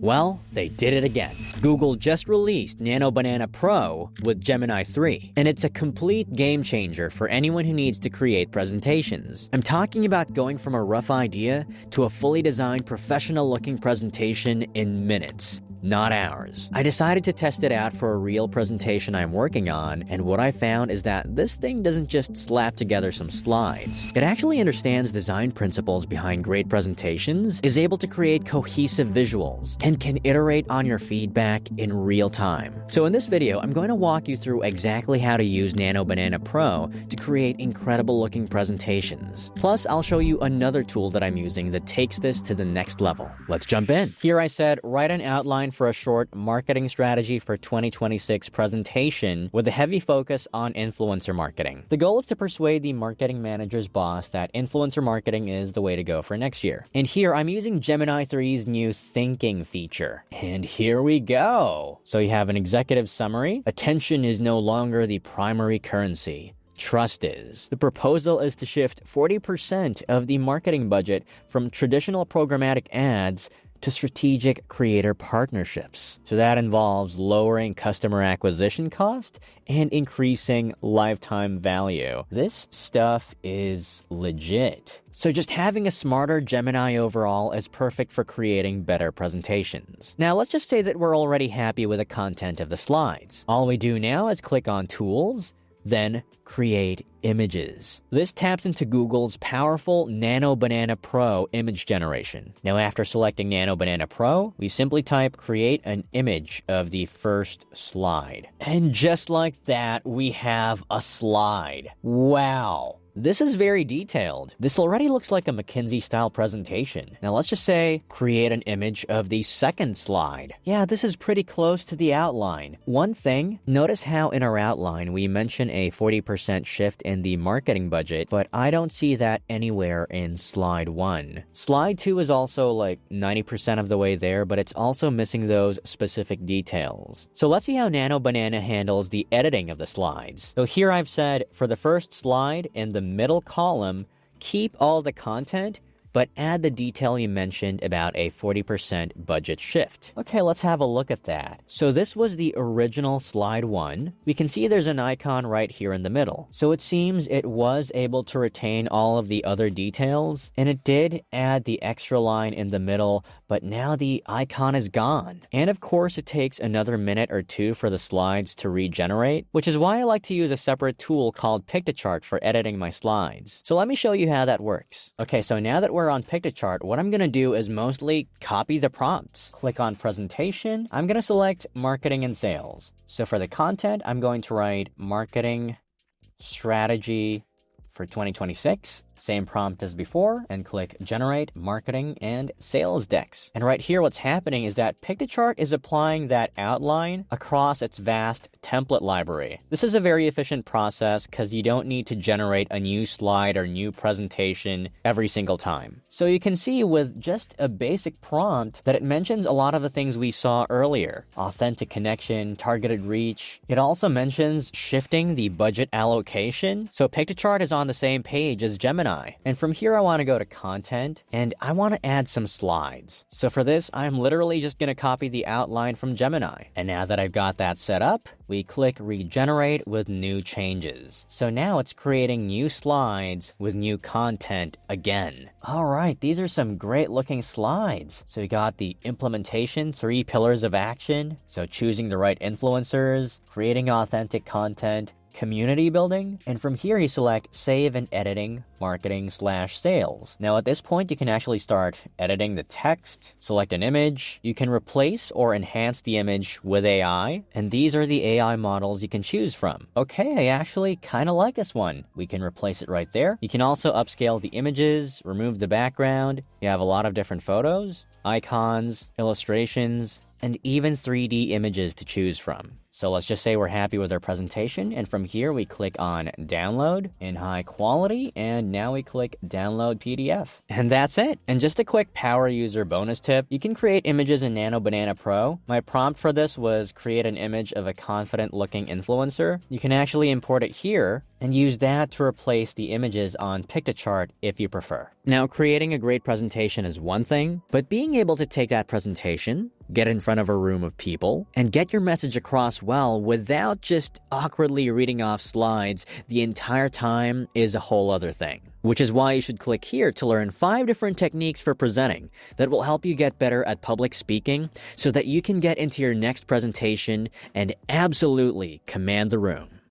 Well, they did it again. Google just released Nano Banana Pro with Gemini 3, and it's a complete game changer for anyone who needs to create presentations. I'm talking about going from a rough idea to a fully designed professional-looking presentation in minutes. Not hours. I decided to test it out for a real presentation I'm working on, and what I found is that this thing doesn't just slap together some slides. It actually understands design principles behind great presentations, is able to create cohesive visuals, and can iterate on your feedback in real time. So in this video, I'm going to walk you through exactly how to use Nano Banana Pro to create incredible looking presentations. Plus, I'll show you another tool that I'm using that takes this to the next level. Let's jump in. Here I said, write an outline for a short marketing strategy for 2026 presentation with a heavy focus on influencer marketing. The goal is to persuade the marketing manager's boss that influencer marketing is the way to go for next year. And here I'm using Gemini 3's new thinking feature. And here we go. So you have an executive summary. Attention is no longer the primary currency. Trust is. The proposal is to shift 40% of the marketing budget from traditional programmatic ads to strategic creator partnerships. So that involves lowering customer acquisition cost and increasing lifetime value. This stuff is legit. So just having a smarter Gemini overall is perfect for creating better presentations. Now let's just say that we're already happy with the content of the slides. All we do now is click on Tools, then Create Images. This taps into Google's powerful Nano Banana Pro image generation. Now after selecting Nano Banana Pro, we simply type create an image of the first slide. And just like that, we have a slide. Wow. This is very detailed. This already looks like a McKinsey-style presentation. Now let's just say, create an image of the second slide. Yeah, this is pretty close to the outline. One thing, notice how in our outline we mention a 40% shift in the marketing budget, but I don't see that anywhere in slide 1. Slide 2 is also like 90% of the way there, but it's also missing those specific details. So let's see how Nano Banana handles the editing of the slides. So here I've said, for the first slide in the middle column, keep all the content, but add the detail you mentioned about a 40% budget shift. Okay, let's have a look at that. So this was the original slide 1. We can see there's an icon right here in the middle. So it seems it was able to retain all of the other details, and it did add the extra line in the middle, but now the icon is gone. And of course, it takes another minute or two for the slides to regenerate, which is why I like to use a separate tool called Piktochart for editing my slides. So let me show you how that works. Okay, so now that we're on Piktochart, what I'm going to do is mostly copy the prompts. Click on Presentation. I'm going to select Marketing and Sales. So for the content, I'm going to write Marketing Strategy for 2026. Same prompt as before, and click Generate Marketing and Sales Decks. And right here, what's happening is that Piktochart is applying that outline across its vast template library. This is a very efficient process because you don't need to generate a new slide or new presentation every single time. So you can see with just a basic prompt that it mentions a lot of the things we saw earlier. Authentic connection, targeted reach. It also mentions shifting the budget allocation. So Piktochart is on the same page as Gemini. And from here, I want to go to content and I want to add some slides. So for this, I'm literally just going to copy the outline from Gemini. And now that I've got that set up, we click regenerate with new changes. So now it's creating new slides with new content again. All right, these are some great looking slides. So we got the implementation, 3 pillars of action. So choosing the right influencers, creating authentic content, community building, and from here you select save and editing, marketing/sales. Now at this point you can actually start editing the text, select an image, you can replace or enhance the image with AI, and these are the AI models you can choose from. Okay, I actually kind of like this one. We can replace it right there. You can also upscale the images, remove the background. You have a lot of different photos, icons, illustrations, and even 3D images to choose from. So let's just say we're happy with our presentation, and from here we click on download in high quality, and now we click download PDF. And that's it. And just a quick power user bonus tip, you can create images in Nano Banana Pro. My prompt for this was create an image of a confident looking influencer. You can actually import it here and use that to replace the images on Piktochart if you prefer. Now, creating a great presentation is one thing, but being able to take that presentation get in front of a room of people, and get your message across well without just awkwardly reading off slides the entire time is a whole other thing. Which is why you should click here to learn 5 different techniques for presenting that will help you get better at public speaking so that you can get into your next presentation and absolutely command the room.